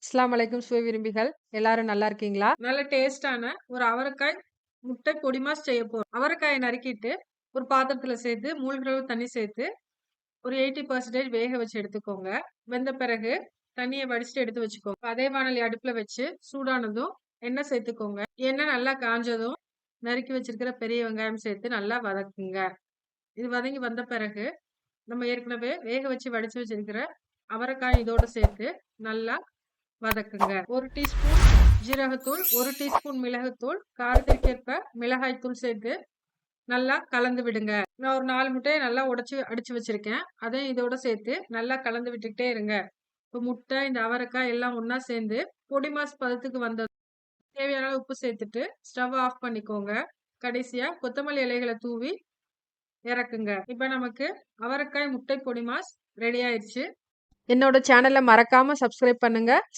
அஸ்ஸலாமு அலைக்கும் சுவை விரும்பிகள் எல்லாரும் நல்லா இருக்கீங்களா? நல்ல டேஸ்டான ஒரு அவரைக்காய் முட்டை பொடி மாஸ் செய்ய போறோம். அவரைக்காயை நறுக்கிட்டு ஒரு பாத்திரத்துல சேர்த்து 3 கிலோ தண்ணி சேர்த்து ஒரு 80% வேக வச்சு எடுத்துக்கோங்க. வெந்த பிறகு தண்ணியை வடிச்சுட்டு எடுத்து வச்சுக்கோங்க. அதே வாணலி அடுப்புல வச்சு சூடானதும் எண்ணெய் சேர்த்துக்கோங்க. எண்ணெய் நல்லா காஞ்சதும் நறுக்கி வச்சிருக்கிற பெரிய வெங்காயம் சேர்த்து நல்லா வதக்குங்க. இது வதங்கி வந்த பிறகு நம்ம ஏற்கனவே வேக வச்சு வடிச்சு வச்சிருக்கிற அவரைக்காய் இதோட சேர்த்து நல்லா வதக்குங்க. 1 டீஸ்பூன் ஜீரகத்தூள், 1 டீஸ்பூன் மிளகுத்தூள், காரத்திற்கேற்ப மிளகாய் தூள் சேர்த்து நல்லா கலந்து விடுங்க. நான் ஒரு 4 முட்டையை நல்லா உடைச்சு அடிச்சு வச்சிருக்கேன். அதையும் இதோட சேர்த்து நல்லா கலந்து விட்டுக்கிட்டே இருங்க. இப்போ முட்டை, இந்த அவரைக்காய் எல்லாம் ஒண்ணா சேர்ந்து பொடி மாஸ் பதத்துக்கு வந்தது தேவையான அளவு உப்பு சேர்த்துட்டு ஸ்டவ் ஆஃப் பண்ணிக்கோங்க. கடைசியா கொத்தமல்லி இலைகளை தூவி இறக்குங்க. இப்ப நமக்கு அவரைக்காய் முட்டை பொடி மாஸ் ரெடி ஆயிடுச்சு. என்னோட சேனலை மறக்காம சப்ஸ்கிரைப் பண்ணுங்க.